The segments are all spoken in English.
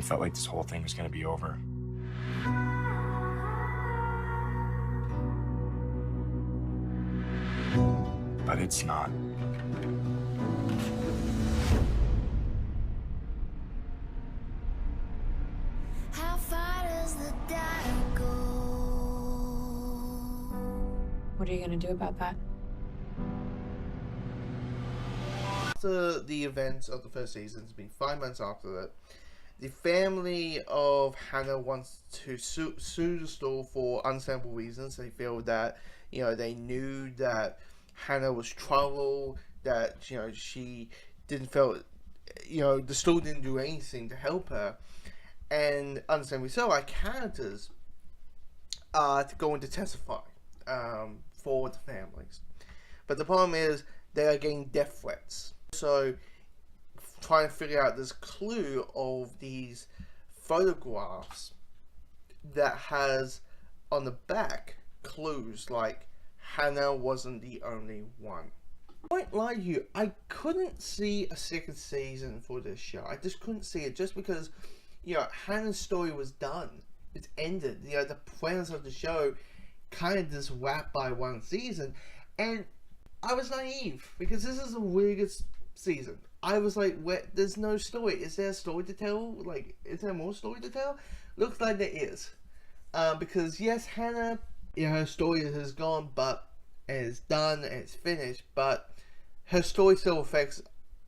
felt like this whole thing was going to be over. But it's not. How far does the data go? What are you going to do about that? After the events of the first season, it's been 5 months after that, the family of Hannah wants to sue the store for understandable reasons. They feel that, they knew that Hannah was trouble, that, she didn't feel, the store didn't do anything to help her. And understandably so, our characters to go in to testify for the families. But the problem is, they are getting death threats. So, trying to figure out this clue of these photographs that has on the back clues like Hannah wasn't the only one. I won't lie to you, I couldn't see a second season for this show. I just couldn't see it, just because, Hannah's story was done. It's ended. The plans of the show kind of just wrapped by one season. And I was naive, because this is a really good season. I was like, there's no story. Is there a story to tell? Like, is there more story to tell? Looks like there is. Because, yes, Hannah, her story has gone, but it's done, and it's finished, but her story still affects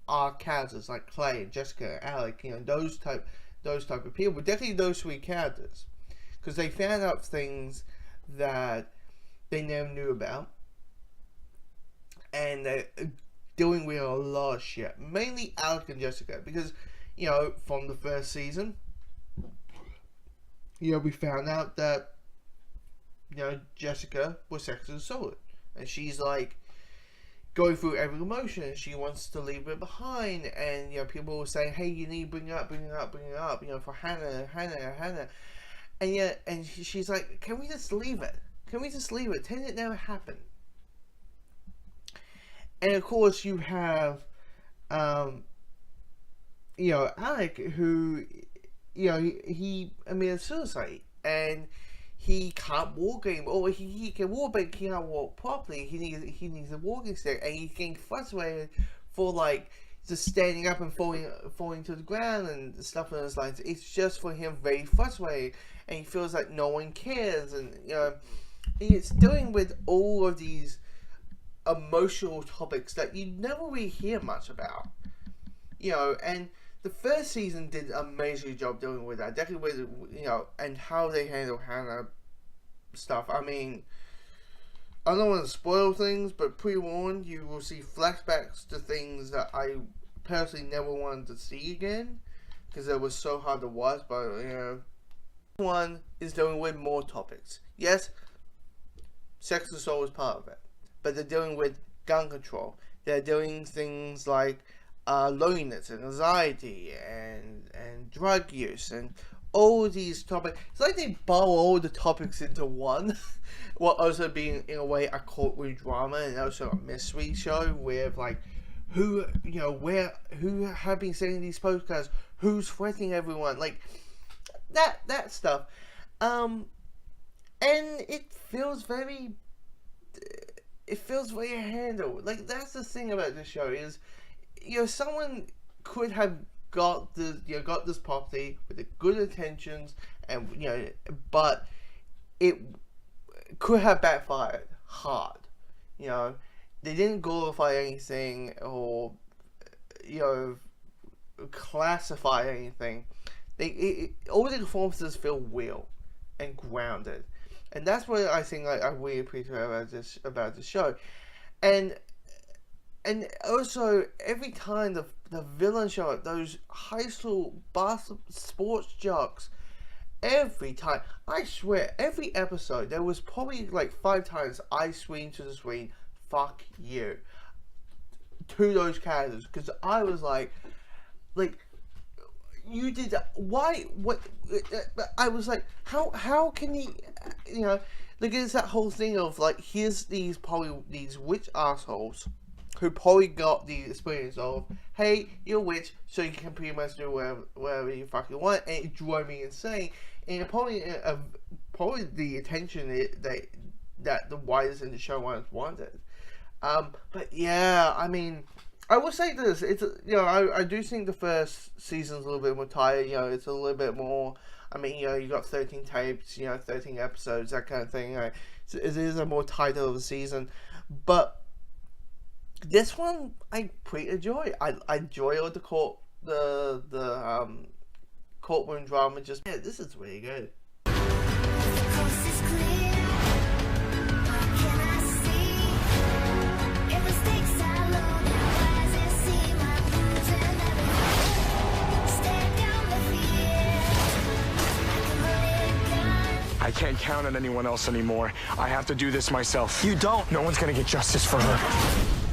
our characters, like Clay, Jessica, Alec, those type of people. Definitely those 3 characters. Because they found out things that they never knew about. And they're dealing with a lot of shit. Mainly Alec and Jessica. Because, from the first season, we found out that, Jessica was sexually assaulted. And she's like, going through every emotion. And she wants to leave it behind. And, people were saying, hey, you need to bring it up, for Hannah. And yet, and she's like, can we just leave it? Pretend it never happened. And of course, you have, Alec, who, he committed suicide, and he can't walk anymore. Or he can walk, but he can't walk properly. He needs a walking stick, and he's getting frustrated for like just standing up and falling to the ground and stuff along those lines. It's just for him very frustrating, and he feels like no one cares, and he's dealing with all of these emotional topics that you never really hear much about, and the first season did an amazing job dealing with that, definitely with, and how they handle Hannah stuff. I mean, I don't want to spoil things, but pre-warned, you will see flashbacks to things that I personally never wanted to see again, because it was so hard to watch, but, one is dealing with more topics. Yes, sex assault is part of it. But they're dealing with gun control. They're doing things like loneliness and anxiety and drug use and all these topics. It's like they boil all the topics into one, while also being, in a way, a courtroom drama and also a mystery show with like who have been sending these postcards, who's threatening everyone, like that stuff. And it feels very handled. Like, that's the thing about this show is, someone could have got this property with the good intentions, and but it could have backfired hard. They didn't glorify anything or classify anything. All the performances feel real and grounded. And that's what I think I really appreciate about this show. And also, every time the villain show up, those high school sports jocks, every time, I swear, every episode, there was probably like 5 times I screamed to the screen, fuck you, to those characters. Because I was like, you did that. Why? What? I was like, how can he? Like, it's that whole thing of like, here's these witch assholes who probably got the experience of, hey, you're a witch, so you can pretty much do whatever you fucking want, and it drove me insane. And probably the attention that the writers in the show wanted. But yeah, I mean, I will say this: it's I do think the first season's a little bit more tired. It's a little bit more. I mean, you got 13 tapes, 13 episodes, that kind of thing. So it is a more tighter of a season, but this one I pretty enjoy. I enjoy all the courtroom drama. Just this is really good. I can't count on anyone else anymore. I have to do this myself. You don't. No one's gonna get justice for her.